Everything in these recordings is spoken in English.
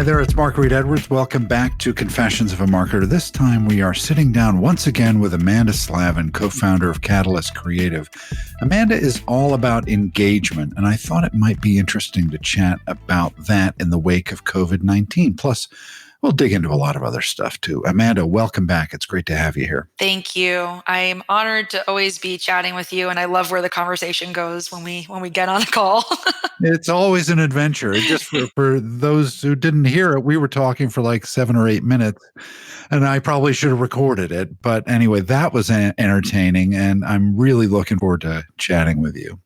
there, it's Mark Reed Edwards. Welcome back to Confessions of a Marketer. This time we are sitting down once again with Amanda Slavin, co-founder of Catalyst Creative. Amanda is all about engagement, and I thought it might be interesting to chat about that in the wake of COVID-19. Plus, we'll dig into a lot of other stuff too. Amanda, welcome back. It's great to have you here. Thank you. I'm honored to always be chatting with you, and I love where the conversation goes when we get on a call. It's always an adventure. Just for those who didn't hear it, we were talking for like 7 or 8 minutes, and I probably should have recorded it. But anyway, that was entertaining, and I'm really looking forward to chatting with you.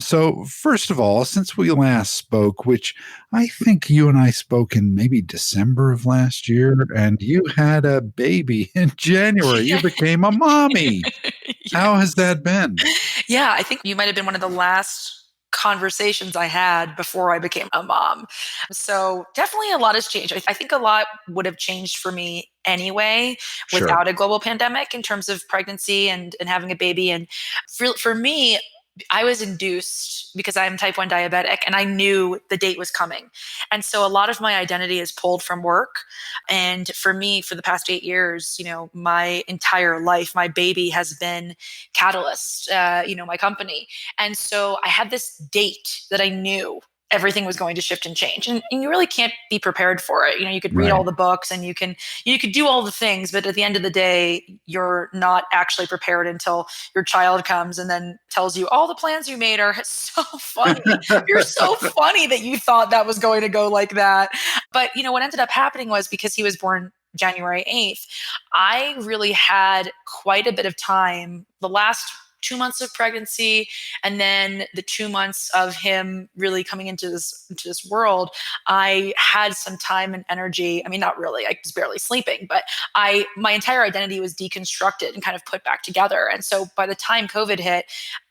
So first of all, since we last spoke, which I think you and I spoke in maybe December of last year, and you had a baby in January. You became a mommy. How has that been? Yeah, I think you might have been one of the last conversations I had before I became a mom. So definitely a lot has changed. I think a lot would have changed for me anyway without a global pandemic in terms of pregnancy and having a baby. And for me, I was induced because I'm type 1 diabetic and I knew the date was coming. And so a lot of my identity is pulled from work. And for me, for the past 8 years, my entire life, my baby has been Catalyst, my company. And so I had this date that I knew everything was going to shift and change. And you really can't be prepared for it. You could read all the books and you could do all the things, but at the end of the day, you're not actually prepared until your child comes and then tells you all the plans you made are so funny. You're so funny that you thought that was going to go like that. But what ended up happening was because he was born January 8th, I really had quite a bit of time the last 2 months of pregnancy, and then the 2 months of him really coming into this world, I had some time and energy. I mean, not really, I was barely sleeping, but my entire identity was deconstructed and kind of put back together. And so by the time COVID hit,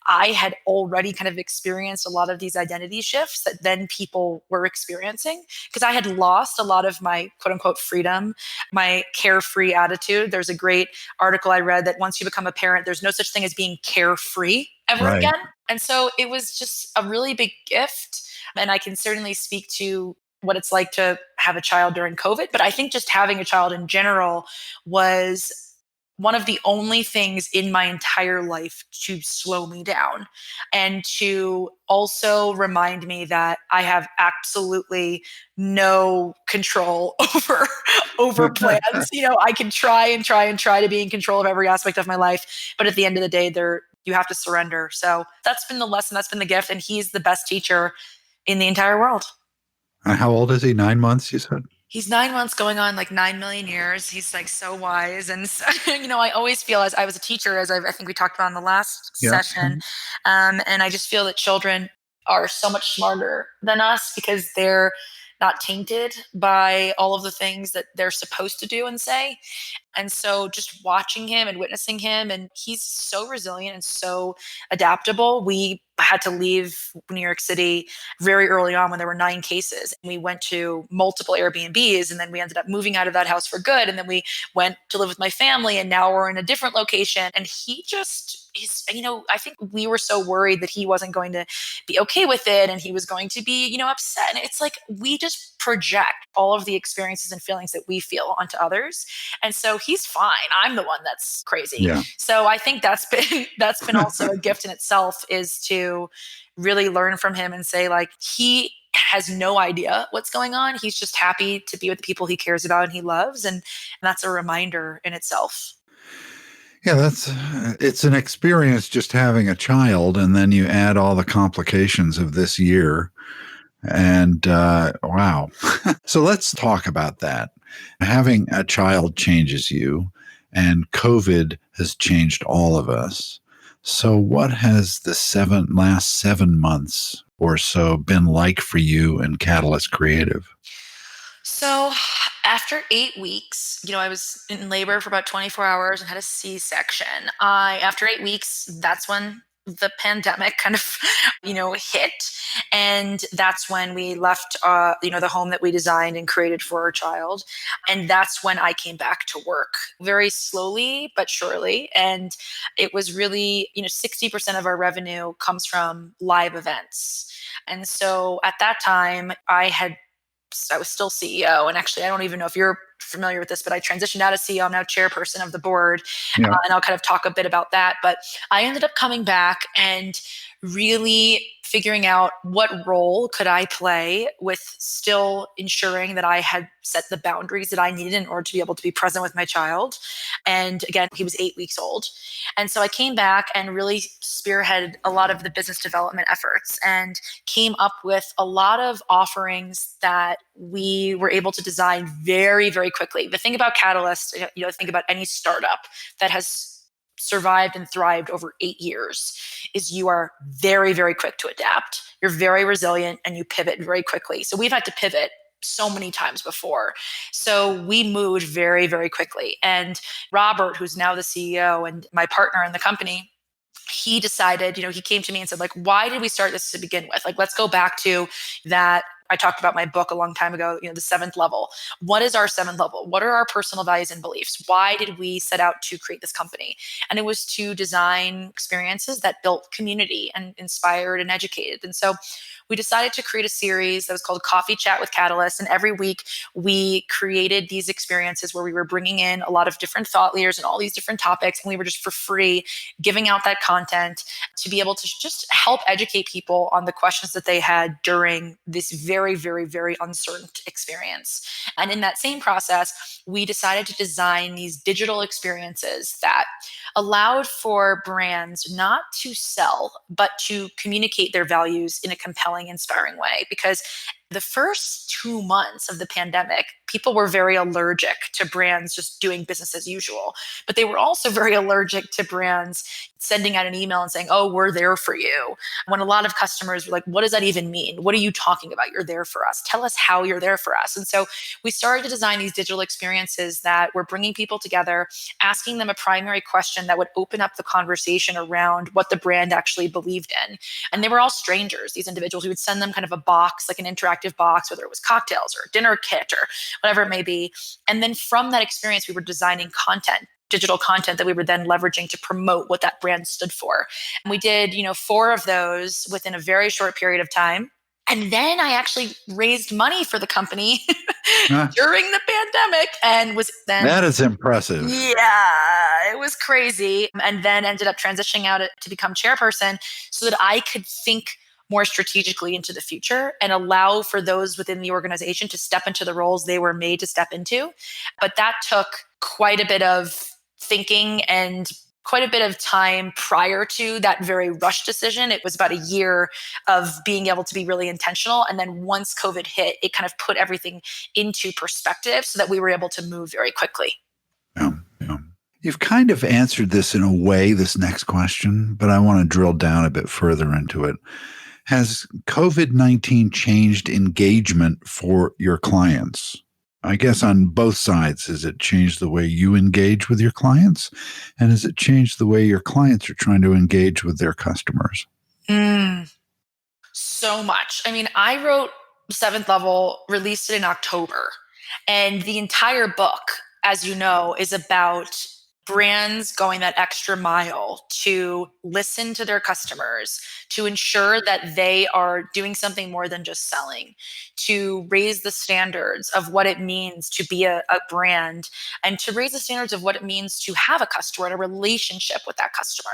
I had already kind of experienced a lot of these identity shifts that then people were experiencing because I had lost a lot of my quote unquote freedom, my carefree attitude. There's a great article I read that once you become a parent, there's no such thing as being carefree ever again. And so it was just a really big gift. And I can certainly speak to what it's like to have a child during COVID. But I think just having a child in general was one of the only things in my entire life to slow me down and to also remind me that I have absolutely no control over plans. I can try and try and try to be in control of every aspect of my life, but at the end of the day, you have to surrender. So that's been the lesson, that's been the gift, and he's the best teacher in the entire world. How old is he? 9 months, you said? He's 9 months going on like 9 million years. He's like so wise. And, so, I always feel as I was a teacher, as I think we talked about in the last session. And I just feel that children are so much smarter than us because they're not tainted by all of the things that they're supposed to do and say. And so just watching him and witnessing him, and he's so resilient and so adaptable. We had to leave New York City very early on when there were 9 cases. And we went to multiple Airbnbs, and then we ended up moving out of that house for good. And then we went to live with my family, and now we're in a different location. And I think we were so worried that he wasn't going to be okay with it and he was going to be, upset. And it's like, we just project all of the experiences and feelings that we feel onto others. And so he's fine. I'm the one that's crazy. Yeah. So I think that's been also a gift in itself, is to really learn from him and say, like, he has no idea what's going on. He's just happy to be with the people he cares about and he loves. And that's a reminder in itself. Yeah, it's an experience just having a child, and then you add all the complications of this year. And wow. So let's talk about that. Having a child changes you, and COVID has changed all of us. So what has the last 7 months or so been like for you and Catalyst Creative? So after 8 weeks, I was in labor for about 24 hours and had a C-section. After 8 weeks, that's when the pandemic kind of, hit. And that's when we left, the home that we designed and created for our child. And that's when I came back to work very slowly, but surely. And it was really, 60% of our revenue comes from live events. And so at that time, I had I was still CEO. And actually, I don't even know if you're familiar with this, but I transitioned out of CEO. I'm now chairperson of the board. Yeah. And I'll kind of talk a bit about that. But I ended up coming back and really figuring out what role could I play with still ensuring that I had set the boundaries that I needed in order to be able to be present with my child. And again, he was 8 weeks old. And so I came back and really spearheaded a lot of the business development efforts and came up with a lot of offerings that we were able to design very, very quickly. The thing about Catalyst, think about any startup that has survived and thrived over 8 years, is you are very, very quick to adapt. You're very resilient and you pivot very quickly. So we've had to pivot so many times before. So we moved very, very quickly. And Robert, who's now the CEO and my partner in the company, he decided, he came to me and said, like, why did we start this to begin with? Like, let's go back to that. I talked about my book a long time ago, the seventh level. What is our seventh level? What are our personal values and beliefs? Why did we set out to create this company? And it was to design experiences that built community and inspired and educated. And so we decided to create a series that was called Coffee Chat with Catalyst. And every week we created these experiences where we were bringing in a lot of different thought leaders and all these different topics. And we were just for free giving out that content to be able to just help educate people on the questions that they had during this very, very, very uncertain experience. And in that same process, we decided to design these digital experiences that allowed for brands not to sell, but to communicate their values in a compelling, inspiring way. Because the first 2 months of the pandemic, people were very allergic to brands just doing business as usual. But they were also very allergic to brands sending out an email and saying, oh, we're there for you. When a lot of customers were like, what does that even mean? What are you talking about? You're there for us. Tell us how you're there for us. And so we started to design these digital experiences that were bringing people together, asking them a primary question that would open up the conversation around what the brand actually believed in. And they were all strangers, these individuals. We would send them kind of a box, like an interactive box, whether it was cocktails or a dinner kit or whatever it may be. And then from that experience, we were designing content, digital content that we were then leveraging to promote what that brand stood for. And we did, 4 of those within a very short period of time. And then I actually raised money for the company during the pandemic and was then... That is impressive. Yeah, it was crazy. And then ended up transitioning out to become chairperson so that I could think more strategically into the future and allow for those within the organization to step into the roles they were made to step into. But that took quite a bit of thinking and quite a bit of time prior to that very rushed decision. It was about a year of being able to be really intentional. And then once COVID hit, it kind of put everything into perspective so that we were able to move very quickly. Yeah. You've kind of answered this in a way, this next question, but I want to drill down a bit further into it. Has COVID-19 changed engagement for your clients? I guess on both sides. Has it changed the way you engage with your clients? And has it changed the way your clients are trying to engage with their customers? So much. I mean, I wrote Seventh Level, released it in October. And the entire book, as you know, is about brands going that extra mile to listen to their customers, to ensure that they are doing something more than just selling, to raise the standards of what it means to be a brand, and to raise the standards of what it means to have a customer and a relationship with that customer.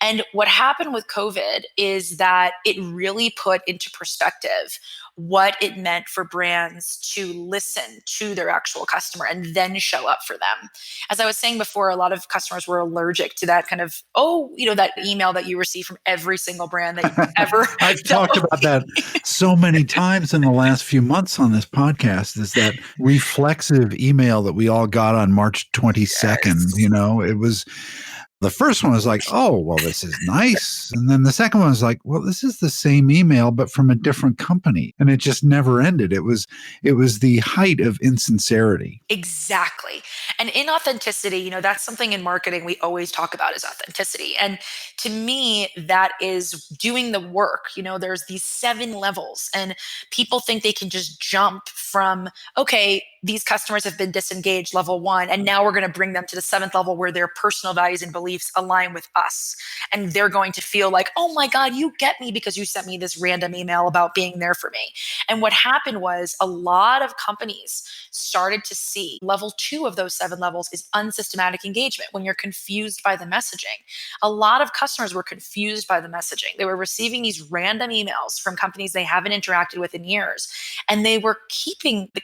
And what happened with COVID is that it really put into perspective what it meant for brands to listen to their actual customer and then show up for them. As I was saying before, a lot of customers were allergic to that kind of, that email that you receive from every single brand that you ever I've talked about that so many times in the last few months on this podcast, is that reflexive email that we all got on March 22nd. Yes. It was... The first one was like, oh, well, this is nice. And then the second one was like, well, this is the same email, but from a different company. And it just never ended. It was the height of insincerity. Exactly. And inauthenticity, that's something in marketing we always talk about, is authenticity. And to me, that is doing the work. There's these 7 levels, and people think they can just jump from, okay, these customers have been disengaged, level 1, and now we're going to bring them to the 7th level where their personal values and beliefs beliefs align with us. And they're going to feel like, oh my God, you get me because you sent me this random email about being there for me. And what happened was a lot of companies started to see level two of those seven levels is unsystematic engagement when you're confused by the messaging. A lot of customers were confused by the messaging. They were receiving these random emails from companies they haven't interacted with in years. And they were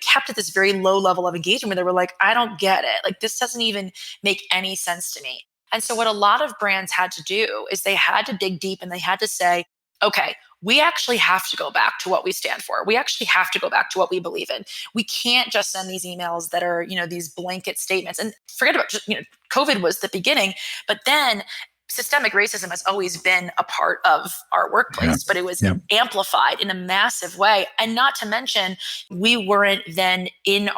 kept at this very low level of engagement where they were like, I don't get it. Like, this doesn't even make any sense to me. And so, what a lot of brands had to do is they had to dig deep and they had to say, okay, we actually have to go back to what we stand for. We actually have to go back to what we believe in. We can't just send these emails that are, these blanket statements and forget about just, COVID was the beginning, but then systemic racism has always been a part of our Yeah. workplace, but it was Yeah. amplified in a massive way. And not to mention, we were in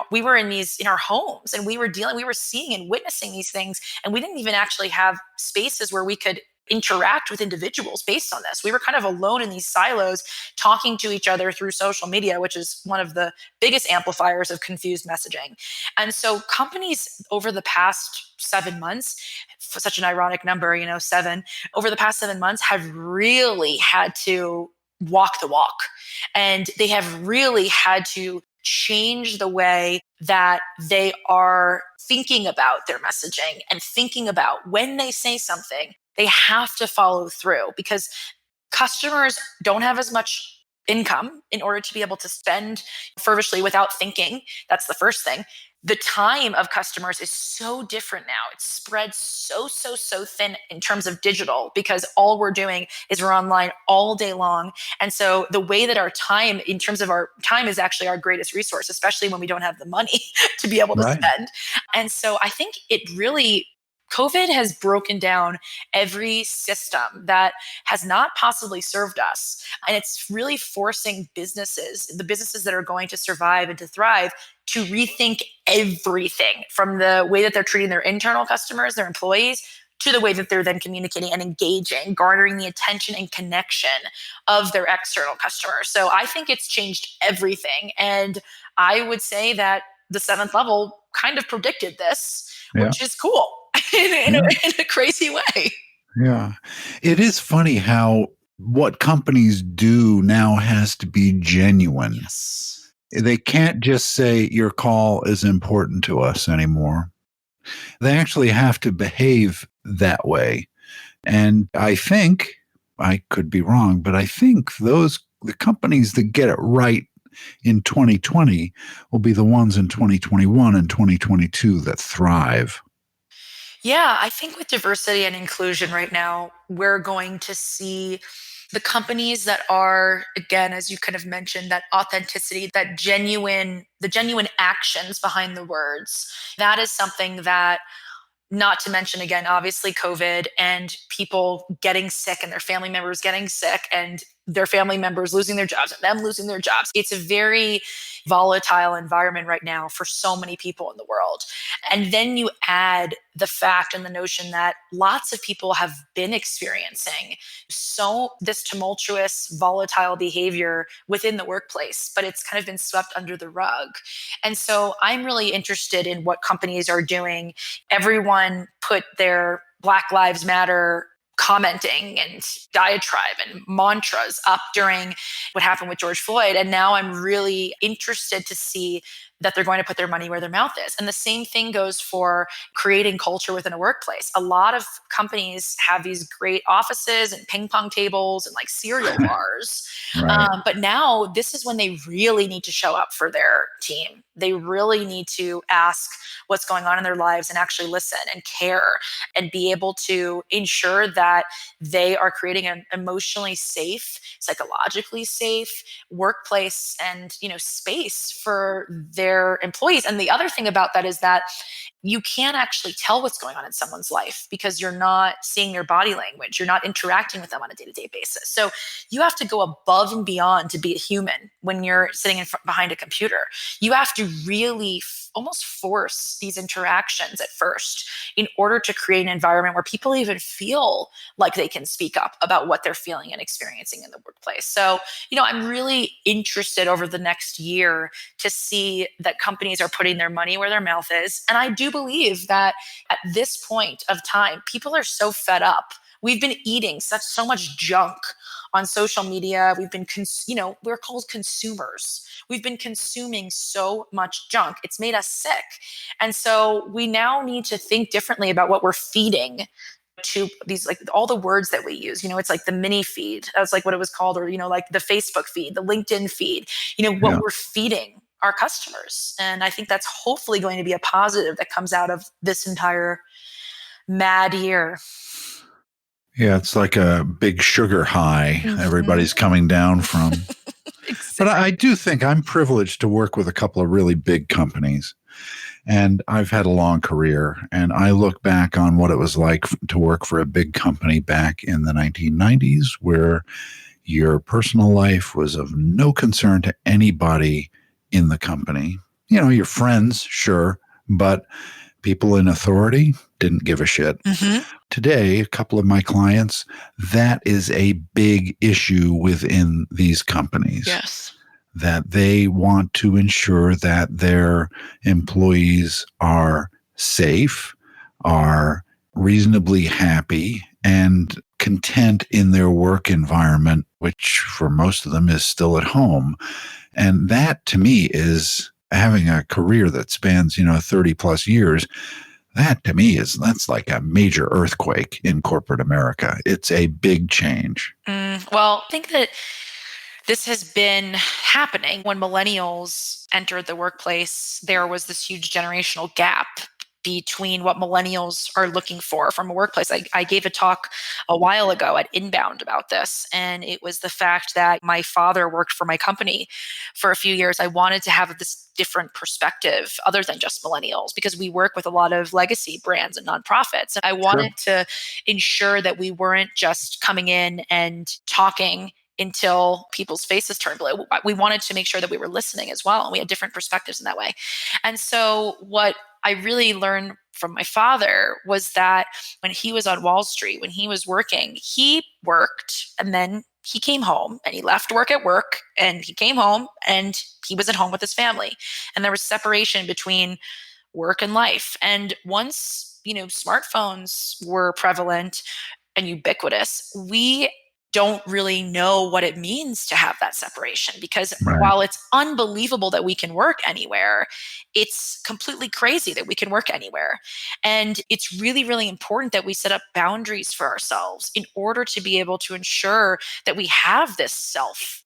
our homes and we were seeing and witnessing these things. And we didn't even actually have spaces where we could interact with individuals based on this. We were kind of alone in these silos talking to each other through social media, which is one of the biggest amplifiers of confused messaging. And so companies over the past 7 months, for such an ironic number, seven, over the past 7 months have really had to walk the walk. And they have really had to change the way that they are thinking about their messaging and thinking about when they say something, they have to follow through because customers don't have as much income in order to be able to spend fervishly without thinking. That's the first thing. The time of customers is so different now. It's spread so thin in terms of digital because all we're doing is we're online all day long. And so the way that our time, in terms of our time, is actually our greatest resource, especially when we don't have the money to be able to Right. spend. And so I think COVID has broken down every system that has not possibly served us. And it's really forcing the businesses that are going to survive and to thrive, to rethink everything from the way that they're treating their internal customers, their employees, to the way that they're then communicating and engaging, garnering the attention and connection of their external customers. So I think it's changed everything. And I would say that the seventh level kind of predicted this, Yeah. which is cool in Yeah. a crazy way. Yeah. It is funny how what companies do now has to be genuine. Yes. They can't just say your call is important to us anymore. They actually have to behave that way. And I think, I could be wrong, but I think the companies that get it right in 2020 will be the ones in 2021 and 2022 that thrive. Yeah, I think with diversity and inclusion right now, we're going to see the companies that are, again, as you kind of mentioned, that authenticity, the genuine actions behind the words. That is something that, not to mention, again, obviously COVID and people getting sick and their family members getting sick and their family members losing their jobs and them losing their jobs. It's a very volatile environment right now for so many people in the world. And then you add the fact and the notion that lots of people have been experiencing this tumultuous, volatile behavior within the workplace, but it's kind of been swept under the rug. And so I'm really interested in what companies are doing. Everyone put their Black Lives Matter commenting and diatribe and mantras up during what happened with George Floyd. And now I'm really interested to see that they're going to put their money where their mouth is. And the same thing goes for creating culture within a workplace. A lot of companies have these great offices and ping pong tables and like cereal bars. Right. But now this is when they really need to show up for their team. They really need to ask what's going on in their lives and actually listen and care and be able to ensure that they are creating an emotionally safe, psychologically safe workplace and space for their employees. And the other thing about that is that you can't actually tell what's going on in someone's life because you're not seeing their body language. You're not interacting with them on a day-to-day basis. So you have to go above and beyond to be a human when you're sitting behind a computer. You have to really almost force these interactions at first in order to create an environment where people even feel like they can speak up about what they're feeling and experiencing in the workplace. So, I'm really interested over the next year to see that companies are putting their money where their mouth is. And I do do believe that at this point of time, people are so fed up. We've been eating so much junk on social media. We're called consumers. We've been consuming so much junk. It's made us sick. And so we now need to think differently about what we're feeding to these, like all the words that we use. It's like the mini feed. That's like what it was called, or like the Facebook feed, the LinkedIn feed, what Yeah. we're feeding our customers. And I think that's hopefully going to be a positive that comes out of this entire mad year. Yeah, it's like a big sugar high everybody's Mhm. coming down from. But Exactly. I do think I'm privileged to work with a couple of really big companies. And I've had a long career. And I look back on what it was like to work for a big company back in the 1990s, where your personal life was of no concern to anybody in the company. Your friends, sure, but people in authority didn't give a shit. Hmm. Today, a couple of my clients, that is a big issue within these companies, Yes. that they want to ensure that their employees are safe, are reasonably happy, and content in their work environment, which for most of them is still at home. And that to me is having a career that spans, 30 plus years. That to me that's like a major earthquake in corporate America. It's a big change. Well, I think that this has been happening. When millennials entered the workplace, there was this huge generational gap between what millennials are looking for from a workplace. I gave a talk a while ago at Inbound about this, and it was the fact that my father worked for my company for a few years. I wanted to have this different perspective other than just millennials, because we work with a lot of legacy brands and nonprofits. And I Sure. wanted to ensure that we weren't just coming in and talking until people's faces turned blue. We wanted to make sure that we were listening as well, and we had different perspectives in that way. And so what I really learned from my father was that when he was on Wall Street, when he was working, he worked and then he came home, and he left work at work, and he came home and he was at home with his family. And there was separation between work and life. And once, smartphones were prevalent and ubiquitous, we don't really know what it means to have that separation, because Right. while it's unbelievable that we can work anywhere, it's completely crazy that we can work anywhere. And it's really, really important that we set up boundaries for ourselves in order to be able to ensure that we have this self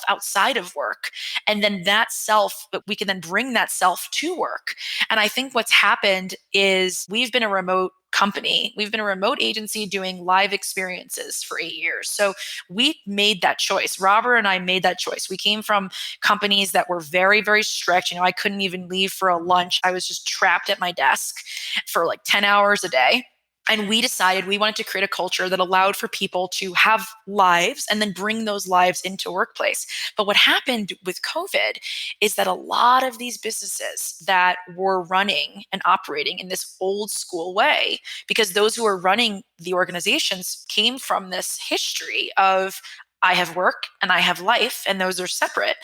outside of work. And then that self, we can then bring that self to work. And I think what's happened is we've been a remote company. We've been a remote agency doing live experiences for 8 years. So we made that choice. Robert and I made that choice. We came from companies that were very, very strict. I couldn't even leave for a lunch. I was just trapped at my desk for like 10 hours a day. And we decided we wanted to create a culture that allowed for people to have lives and then bring those lives into workplace. But what happened with COVID is that a lot of these businesses that were running and operating in this old school way, because those who were running the organizations came from this history of I have work and I have life, and those are separate,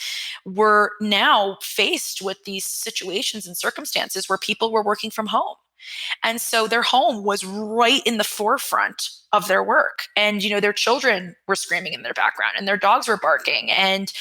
were now faced with these situations and circumstances where people were working from home. And so their home was right in the forefront of their work. And, their children were screaming in their background and their dogs were barking. And,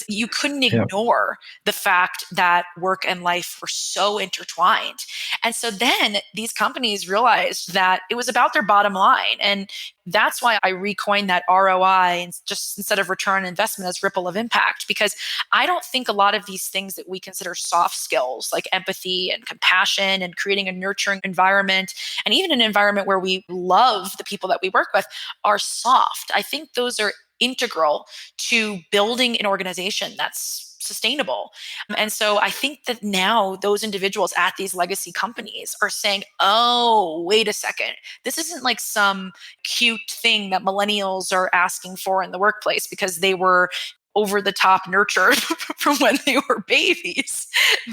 you couldn't Yeah. ignore the fact that work and life were so intertwined. And so then these companies realized that it was about their bottom line. And that's why I recoined that ROI, and just instead of return on investment, as ripple of impact, because I don't think a lot of these things that we consider soft skills, like empathy and compassion and creating a nurturing environment, and even an environment where we love the people that we work with, are soft. I think those are integral to building an organization that's sustainable. And so I think that now those individuals at these legacy companies are saying, oh, wait a second. This isn't like some cute thing that millennials are asking for in the workplace because they were over the top nurtured from when they were babies.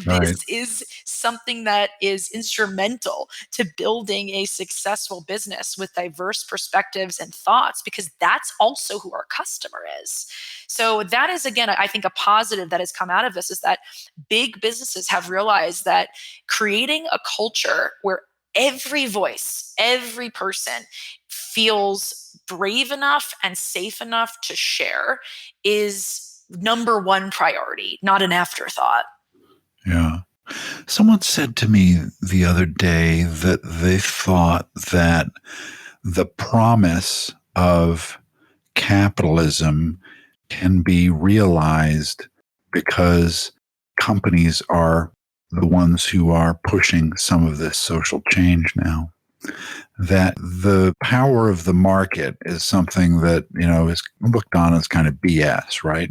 Right. This is something that is instrumental to building a successful business with diverse perspectives and thoughts, because that's also who our customer is. So that is, again, I think a positive that has come out of this is that big businesses have realized that creating a culture where every voice, every person feels brave enough and safe enough to share is number one priority, not an afterthought. Yeah. Someone said to me the other day that they thought that the promise of capitalism can be realized because companies are the ones who are pushing some of this social change now. That the power of the market is something that, is looked on as kind of BS, right?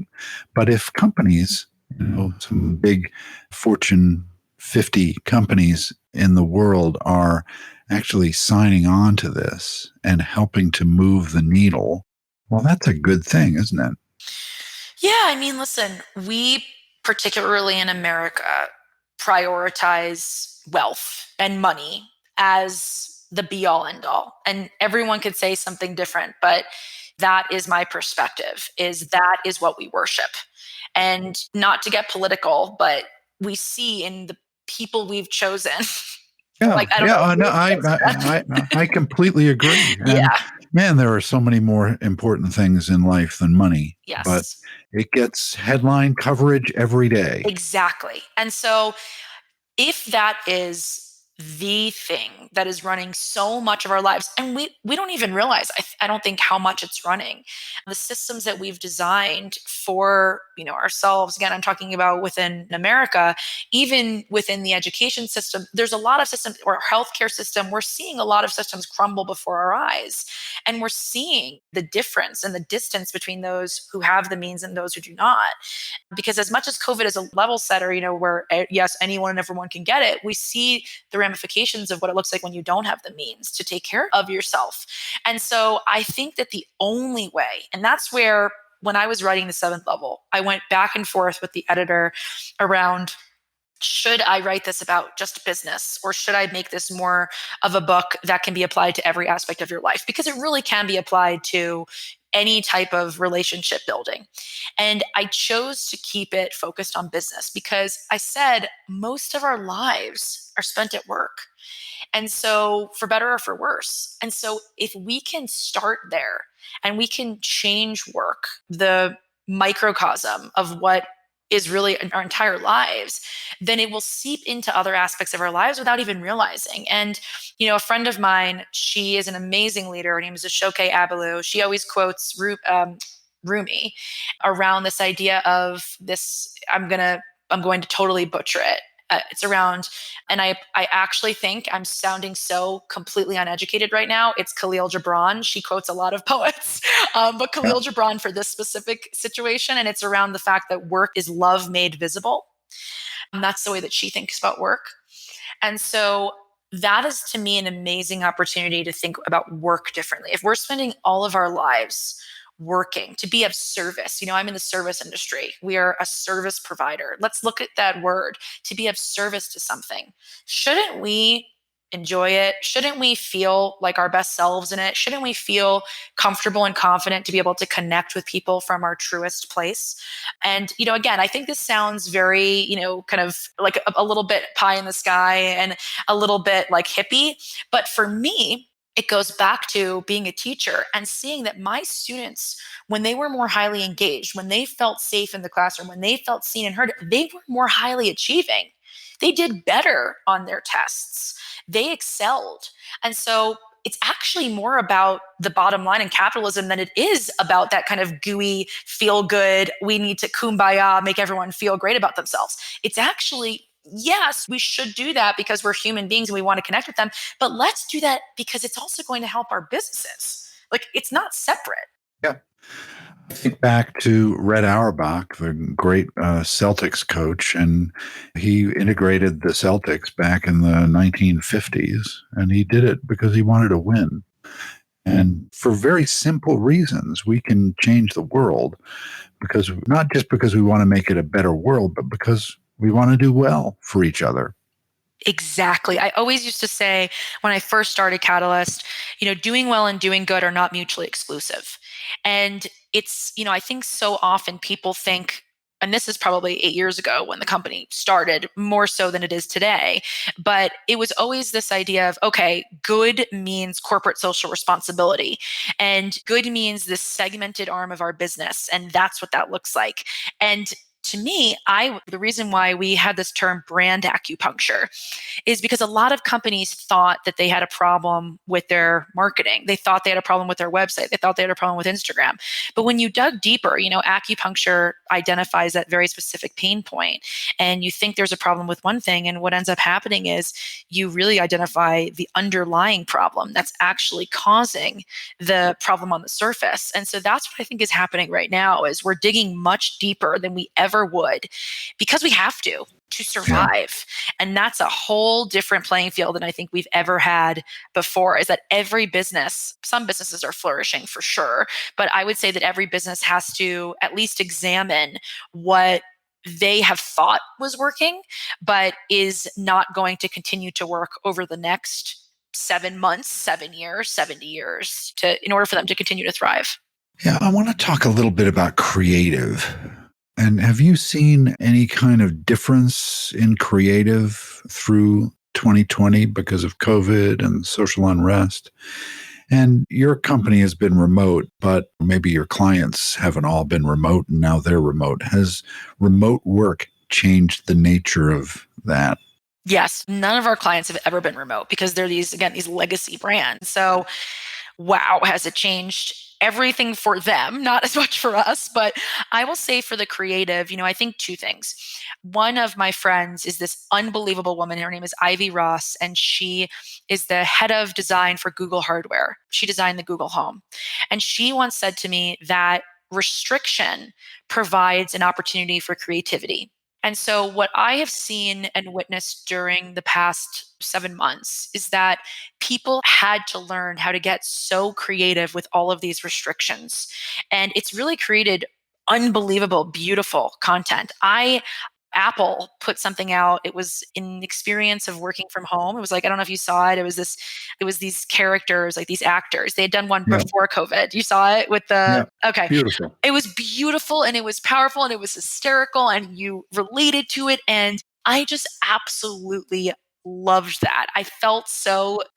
But if companies, some big Fortune 50 companies in the world are actually signing on to this and helping to move the needle, well, that's a good thing, isn't it? Yeah, I mean, listen, we, particularly in America, prioritize wealth and money as the be all end all. And everyone could say something different, but that is my perspective, is that is what we worship. And not to get political, but we see in the people we've chosen. Yeah, Like, I don't yeah, know if no, you I, say I, that. I completely agree. And Yeah. man, there are so many more important things in life than money, but Yes. it gets headline coverage every day. Exactly. And so if that is the thing that is running so much of our lives, and we don't even realize, I don't think, how much it's running, the systems that we've designed for ourselves. Again, I'm talking about within America, even within the education system, there's a lot of systems, or healthcare system, we're seeing a lot of systems crumble before our eyes, and we're seeing the difference and the distance between those who have the means and those who do not. Because as much as COVID is a level setter, where yes, anyone and everyone can get it, we see the ramifications of what it looks like when you don't have the means to take care of yourself. And so I think that the only way, and that's where when I was writing the seventh level, I went back and forth with the editor around, should I write this about just business, or should I make this more of a book that can be applied to every aspect of your life? Because it really can be applied to any type of relationship building. And I chose to keep it focused on business because I said most of our lives are spent at work. And so, for better or for worse. And so, if we can start there and we can change work, the microcosm of what is really our entire lives, then it will seep into other aspects of our lives without even realizing. And, a friend of mine, she is an amazing leader. Her name is Ashoke Abalu. She always quotes Rumi around this idea of this. I'm going to totally butcher it. It's around, and I actually think I'm sounding so completely uneducated right now. It's Khalil Gibran. She quotes a lot of poets, but Yeah. Khalil Gibran for this specific situation, and it's around the fact that work is love made visible. And that's the way that she thinks about work. And so that is, to me, an amazing opportunity to think about work differently. If we're spending all of our lives working to be of service, I'm in the service industry. We are a service provider. Let's look at that word, to be of service to something. Shouldn't we enjoy it? Shouldn't we feel like our best selves in it? Shouldn't we feel comfortable and confident to be able to connect with people from our truest place? And, again, I think this sounds very, kind of like a little bit pie in the sky and a little bit like hippie. But for me, it goes back to being a teacher and seeing that my students, when they were more highly engaged, when they felt safe in the classroom, when they felt seen and heard, they were more highly achieving. They did better on their tests. They excelled. And so it's actually more about the bottom line in capitalism than it is about that kind of gooey, feel good, we need to kumbaya, make everyone feel great about themselves. It's actually, yes, we should do that because we're human beings and we want to connect with them, but let's do that because it's also going to help our businesses. Like, it's not separate. Yeah. I think back to Red Auerbach, the great Celtics coach, and he integrated the Celtics back in the 1950s, and he did it because he wanted to win. And for very simple reasons, we can change the world because not just because we want to make it a better world, but because we want to do well for each other. Exactly. I always used to say when I first started Catalyst, doing well and doing good are not mutually exclusive. And I think so often people think, and this is probably 8 years ago when the company started, more so than it is today, but it was always this idea of, okay, good means corporate social responsibility, and good means this segmented arm of our business. And that's what that looks like. And to me, the reason why we had this term brand acupuncture is because a lot of companies thought that they had a problem with their marketing. They thought they had a problem with their website. They thought they had a problem with Instagram. But when you dug deeper, acupuncture identifies that very specific pain point, and you think there's a problem with one thing. And what ends up happening is you really identify the underlying problem that's actually causing the problem on the surface. And so that's what I think is happening right now is we're digging much deeper than we ever would because we have to Yeah. survive. And that's a whole different playing field than I think we've ever had before, is that every business, some businesses are flourishing for sure, but I would say that every business has to at least examine what they have thought was working, but is not going to continue to work over the next 7 months, 7 years, 70 years in order for them to continue to thrive. Yeah. I want to talk a little bit about creative. And have you seen any kind of difference in creative through 2020 because of COVID and social unrest? And your company has been remote, but maybe your clients haven't all been remote and now they're remote. Has remote work changed the nature of that? Yes, none of our clients have ever been remote because they're these legacy brands. So wow, has it changed everything for them? Not as much for us, but I will say for the creative, I think two things. One of my friends is this unbelievable woman. Her name is Ivy Ross, and she is the head of design for Google hardware. She designed the Google Home. And she once said to me that restriction provides an opportunity for creativity. And so, what I have seen and witnessed during the past 7 months is that people had to learn how to get so creative with all of these restrictions. And it's really created unbelievable, beautiful content. Apple put something out. It was an experience of working from home. It was like, I don't know if you saw it. It was these characters, like these actors. They had done one Yeah. before COVID. You saw it with Yeah. okay. Beautiful. It was beautiful and it was powerful and it was hysterical and you related to it. And I just absolutely loved that. I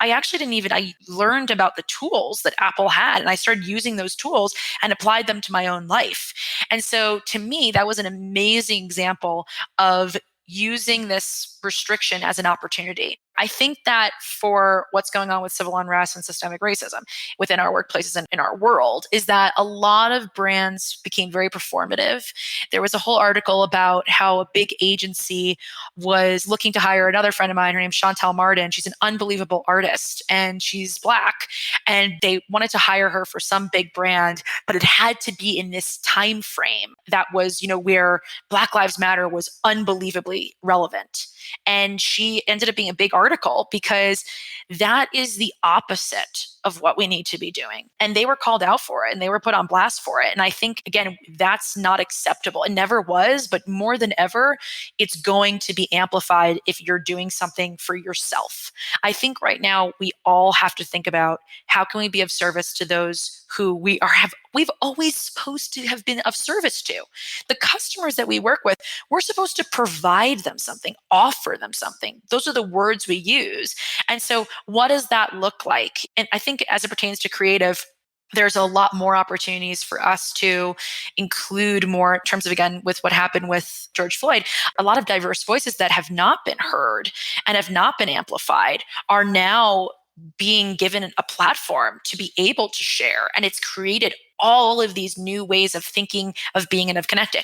actually didn't even, I learned about the tools that Apple had and I started using those tools and applied them to my own life. And so to me, that was an amazing example of using this restriction as an opportunity. I think that for what's going on with civil unrest and systemic racism within our workplaces and in our world is that a lot of brands became very performative. There was a whole article about how a big agency was looking to hire another friend of mine. Her name's Chantel Martin. She's an unbelievable artist and she's Black. And they wanted to hire her for some big brand, but it had to be in this time frame that was, where Black Lives Matter was unbelievably relevant. And she ended up being a big article because that is the opposite of what we need to be doing. And they were called out for it and they were put on blast for it. And I think, again, that's not acceptable. It never was, but more than ever, it's going to be amplified if you're doing something for yourself. I think right now we all have to think about how can we be of service to those who we've always supposed to have been of service to. The customers that we work with, we're supposed to provide them something, offer them something. Those are the words we use. And so what does that look like? And I think as it pertains to creative, there's a lot more opportunities for us to include more in terms of, again, with what happened with George Floyd, a lot of diverse voices that have not been heard and have not been amplified are now being given a platform to be able to share. And it's created all of these new ways of thinking, of being, and of connecting.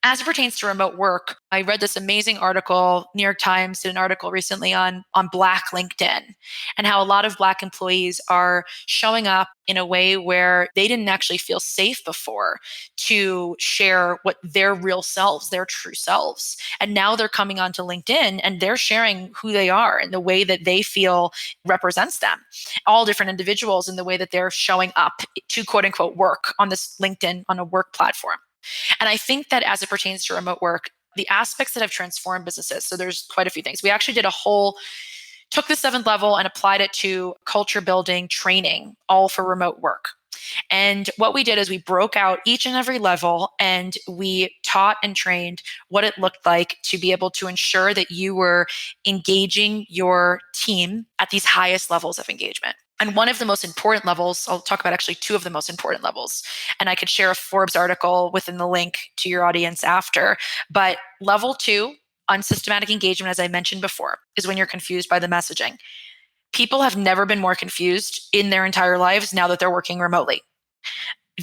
As it pertains to remote work, I read this amazing article. New York Times did an article recently on Black LinkedIn and how a lot of Black employees are showing up in a way where they didn't actually feel safe before to share what their real selves, their true selves. And now they're coming onto LinkedIn and they're sharing who they are and the way that they feel represents them. All different individuals in the way that they're showing up to quote unquote work on this LinkedIn on a work platform. And I think that as it pertains to remote work, the aspects that have transformed businesses, so there's quite a few things. We actually took the seventh level and applied it to culture building training, all for remote work. And what we did is we broke out each and every level and we taught and trained what it looked like to be able to ensure that you were engaging your team at these highest levels of engagement. And one of the most important levels, I'll talk about actually two of the most important levels, and I could share a Forbes article within the link to your audience after. But level 2, unsystematic engagement, as I mentioned before, is when you're confused by the messaging. People have never been more confused in their entire lives now that they're working remotely.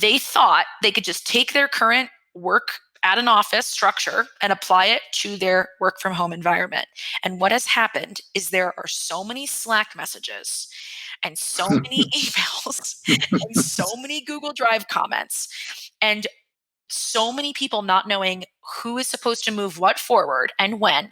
They thought they could just take their current work at an office structure and apply it to their work from home environment. And what has happened is there are so many Slack messages and so many emails and so many Google Drive comments and so many people not knowing who is supposed to move what forward and when.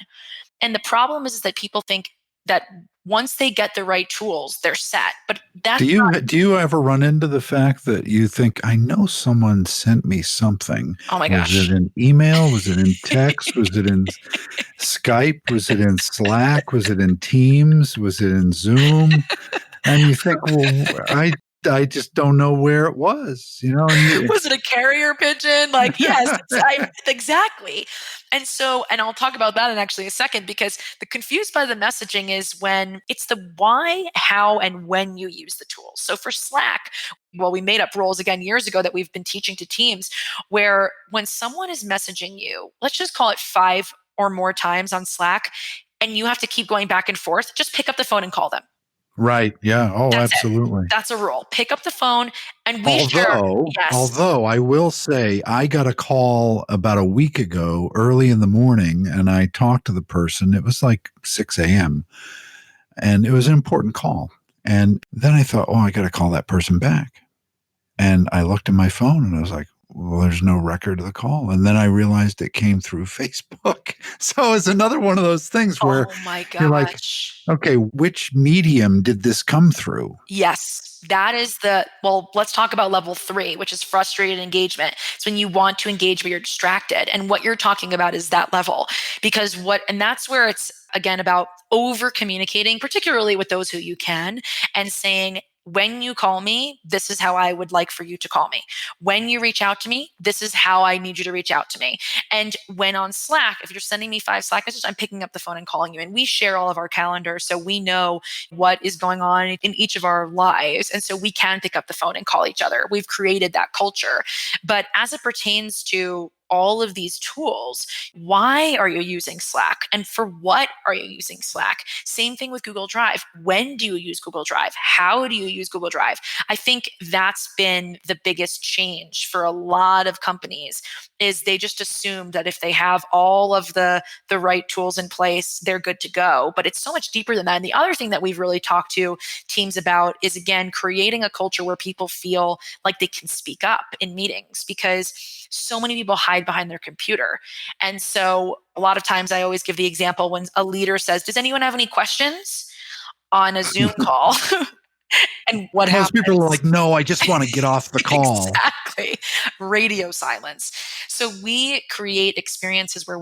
And the problem is that people think that once they get the right tools, they're set. But that's Do you ever run into the fact that you think, I know someone sent me something? oh my Was it gosh. an email? Was it in text? Was it in Skype? Was it in Slack? Was it in Teams? Was it in Zoom? And you think, well, I just don't know where it was, and Was it a carrier pigeon? Like, yes, exactly. And I'll talk about that in actually a second because the confused by the messaging is when it's the why, how, and when you use the tools. So for Slack, well, we made up rules again years ago that we've been teaching to teams where when someone is messaging you, let's just call it 5 or more times on Slack, and you have to keep going back and forth, just pick up the phone and call them. right. Yeah. Oh, That's it. absolutely. That's a rule. Pick up the phone and we share. Although, Yes. although I will say I got a call about a week ago early in the morning and I talked to the person. It was like 6 a.m. and it was an important call. And then I thought, oh, I got to call that person back. And I looked at my phone and I was like, well, there's no record of the call. And then I realized it came through Facebook. So it's another one of those things where Oh my you're like, gosh. okay, which medium did this come through? Yes, well, let's talk about level 3, which is frustrated engagement. It's when you want to engage, but you're distracted. And what you're talking about is that level and that's where it's again about over communicating, particularly with those who you can, and saying, when you call me, this is how I would like for you to call me. When you reach out to me, this is how I need you to reach out to me. And when on Slack, if you're sending me 5 Slack messages, I'm picking up the phone and calling you. And we share all of our calendars. So we know what is going on in each of our lives. And so we can pick up the phone and call each other. We've created that culture. But as it pertains to all of these tools, why are you using Slack? And for what are you using Slack? Same thing with Google Drive. When do you use Google Drive? How do you use Google Drive? I think that's been the biggest change for a lot of companies is they just assume that if they have all of the right tools in place, they're good to go. But it's so much deeper than that. And the other thing that we've really talked to teams about is, again, creating a culture where people feel like they can speak up in meetings because so many people hide behind their computer. And so a lot of times I always give the example when a leader says, does anyone have any questions on a Zoom call? And what Most people are happens? like, no, I just want to get off the call. Exactly. Radio silence. So we create experiences where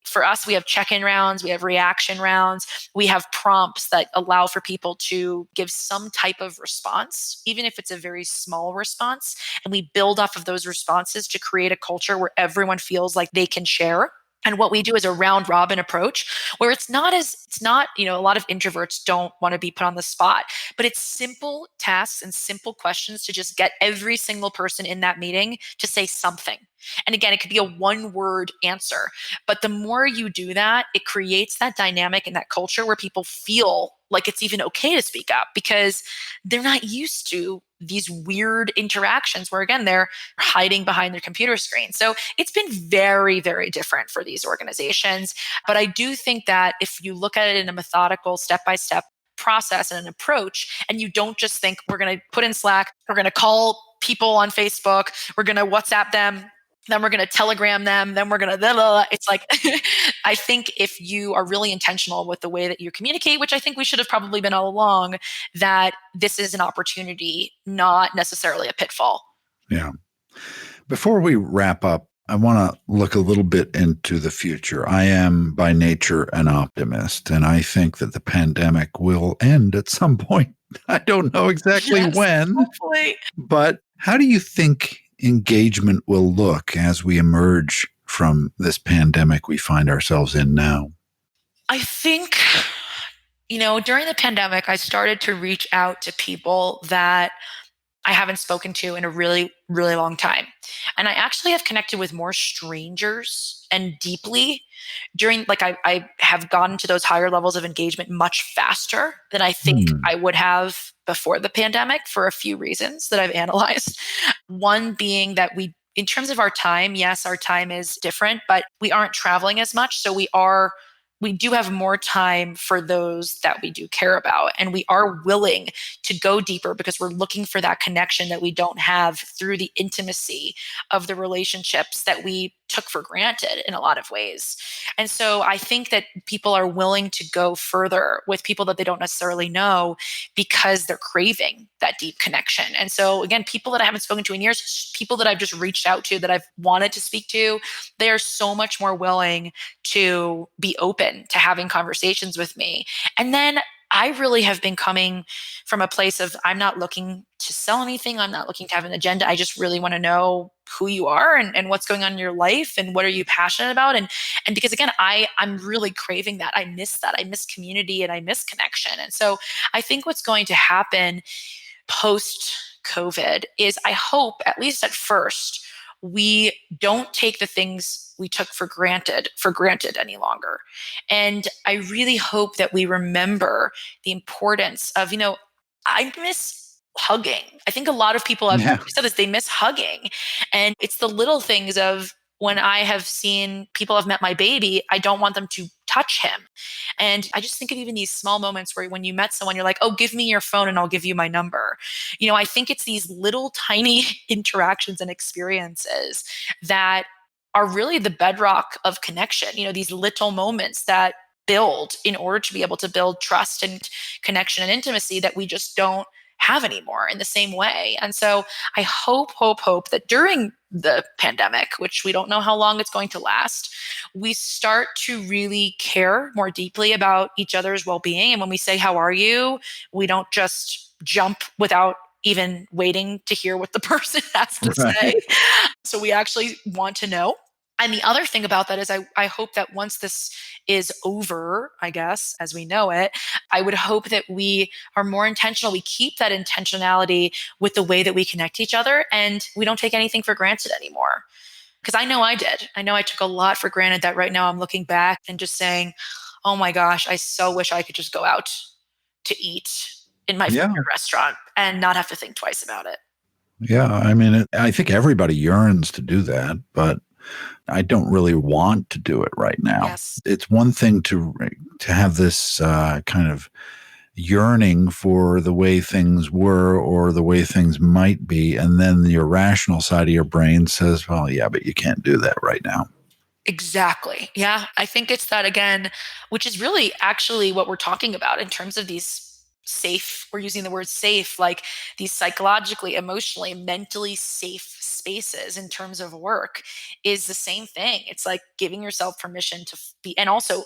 for us, we have check-in rounds, we have reaction rounds, we have prompts that allow for people to give some type of response, even if it's a very small response. And we build off of those responses to create a culture where everyone feels like they can share. And what we do is a round robin approach where it's not, a lot of introverts don't want to be put on the spot, but it's simple tasks and simple questions to just get every single person in that meeting to say something. And again, it could be a 1-word answer, but the more you do that, it creates that dynamic and that culture where people feel like it's even okay to speak up because they're not used to these weird interactions where, again, they're hiding behind their computer screen. So it's been very, very different for these organizations. But I do think that if you look at it in a methodical, step by step process and an approach, and you don't just think we're going to put in Slack, we're going to call people on Facebook, we're going to WhatsApp them, then we're going to telegram them, then we're going to, it's like, I think if you are really intentional with the way that you communicate, which I think we should have probably been all along, that this is an opportunity, not necessarily a pitfall. Yeah. Before we wrap up, I want to look a little bit into the future. I am by nature an optimist, and I think that the pandemic will end at some point. I don't know exactly when, hopefully. But how do you think engagement will look as we emerge from this pandemic we find ourselves in now? I think, during the pandemic, I started to reach out to people that I haven't spoken to in a really, really long time. And I actually have connected with more strangers and deeply during, like, I have gotten to those higher levels of engagement much faster than I think I would have before the pandemic for a few reasons that I've analyzed. One being that in terms of our time, yes, our time is different, but we aren't traveling as much. So we do have more time for those that we do care about. And we are willing to go deeper because we're looking for that connection that we don't have through the intimacy of the relationships that we took for granted in a lot of ways. And so I think that people are willing to go further with people that they don't necessarily know because they're craving that deep connection. And so, again, people that I haven't spoken to in years, people that I've just reached out to that I've wanted to speak to, they are so much more willing to be open to having conversations with me. And then I really have been coming from a place of, I'm not looking to sell anything. I'm not looking to have an agenda. I just really want to know who you are and what's going on in your life and what are you passionate about. And because, again, I'm really craving that. I miss that. I miss community and I miss connection. And so I think what's going to happen post COVID is, I hope, at least at first, we don't take the things we took for granted any longer. And I really hope that we remember the importance of, I miss hugging. I think a lot of people have said this, they miss hugging. And it's the little things of, when I have seen people have met my baby, I don't want them to touch him. And I just think of even these small moments where when you met someone, you're like, oh, give me your phone and I'll give you my number. I think it's these little tiny interactions and experiences that are really the bedrock of connection. These little moments that build in order to be able to build trust and connection and intimacy that we just don't have anymore in the same way. And so I hope that during the pandemic, which we don't know how long it's going to last, we start to really care more deeply about each other's well-being. And when we say, how are you? We don't just jump without even waiting to hear what the person has to say. So we actually want to know. And the other thing about that is I hope that once this is over, I guess, as we know it, I would hope that we are more intentional. We keep that intentionality with the way that we connect to each other, and we don't take anything for granted anymore. Because I know I did. I know I took a lot for granted that right now I'm looking back and just saying, oh my gosh, I so wish I could just go out to eat in my favorite restaurant and not have to think twice about it. Yeah. I mean, I think everybody yearns to do that, but I don't really want to do it right now. Yes. It's one thing to have this kind of yearning for the way things were or the way things might be. And then the irrational side of your brain says, well, yeah, but you can't do that right now. Exactly. Yeah. I think it's that, again, which is really actually what we're talking about in terms of these safe, we're using the word safe, like these psychologically, emotionally, mentally safe spaces in terms of work is the same thing. It's like giving yourself permission to be, and also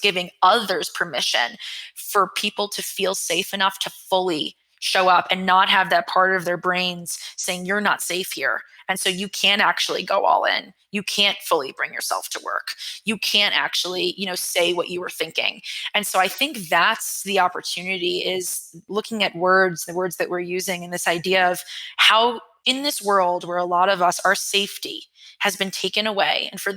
giving others permission for people to feel safe enough to fully show up and not have that part of their brains saying you're not safe here. And so you can't actually go all in. You can't fully bring yourself to work. You can't actually, say what you were thinking. And so I think that's the opportunity, is looking at the words that we're using, and this idea of how in this world where a lot of us, our safety has been taken away. And for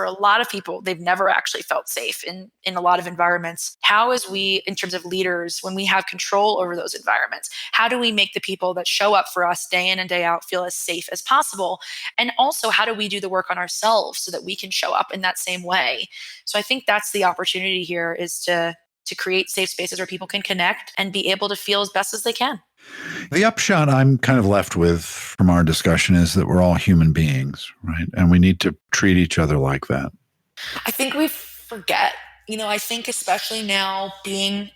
a lot of people, they've never actually felt safe in a lot of environments. How is we, in terms of leaders, when we have control over those environments, how do we make the people that show up for us day in and day out feel as safe as possible? And also, how do we do the work on ourselves so that we can show up in that same way? So I think that's the opportunity here, is to create safe spaces where people can connect and be able to feel as best as they can. The upshot I'm kind of left with from our discussion is that we're all human beings, right? And we need to treat each other like that. I think we forget, I think especially now I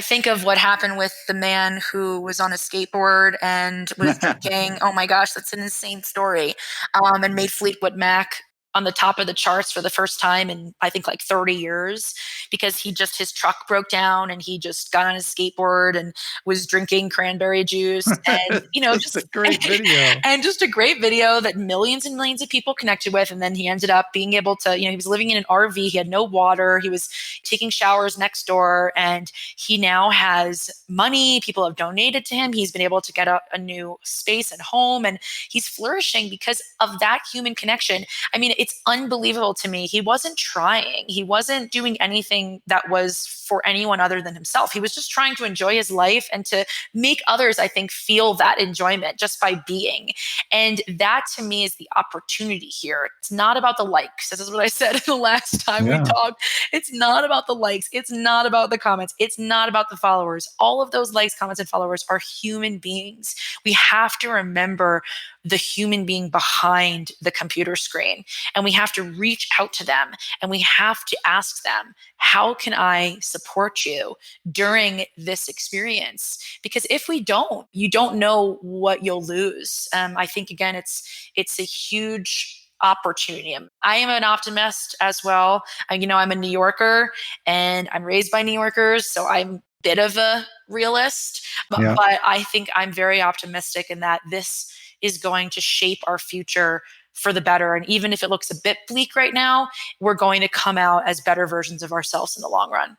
think of what happened with the man who was on a skateboard and was drinking. Oh my gosh, that's an insane story. And made Fleetwood Mac on the top of the charts for the first time in, I think, like 30 years, because his truck broke down and he just got on his skateboard and was drinking cranberry juice, and, just a great video. And just a great video that millions and millions of people connected with. And then he ended up being able to, he was living in an RV. He had no water. He was taking showers next door, and he now has money. People have donated to him. He's been able to get a new space and home, and he's flourishing because of that human connection. I mean, it's unbelievable to me. He wasn't trying. He wasn't doing anything that was for anyone other than himself. He was just trying to enjoy his life and to make others, I think, feel that enjoyment just by being. And that, to me, is the opportunity here. It's not about the likes. This is what I said the last time we talked. It's not about the likes. It's not about the comments. It's not about the followers. All of those likes, comments, and followers are human beings. We have to remember the human being behind the computer screen, and we have to reach out to them, and we have to ask them, how can I support you during this experience? Because if we don't, you don't know what you'll lose. I think, again, it's a huge opportunity. I am an optimist as well. I'm a New Yorker, and I'm raised by New Yorkers, so I'm a bit of a realist, but I think I'm very optimistic in that this is going to shape our future for the better. And even if it looks a bit bleak right now, we're going to come out as better versions of ourselves in the long run.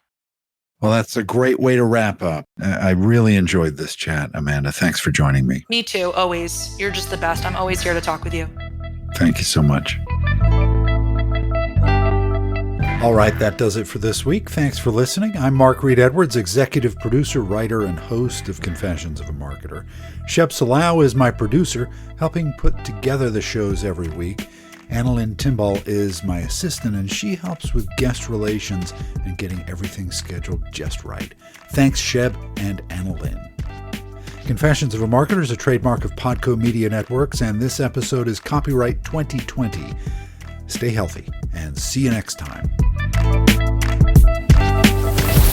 Well, that's a great way to wrap up. I really enjoyed this chat, Amanda. Thanks for joining me. Me too, always. You're just the best. I'm always here to talk with you. Thank you so much. All right, that does it for this week. Thanks for listening. I'm Mark Reed Edwards, executive producer, writer, and host of Confessions of a Marketer. Sheb Salau is my producer, helping put together the shows every week. Annalyn Timball is my assistant, and she helps with guest relations and getting everything scheduled just right. Thanks, Sheb and Annalyn. Confessions of a Marketer is a trademark of Podco Media Networks, and this episode is copyright 2020. Stay healthy, and see you next time.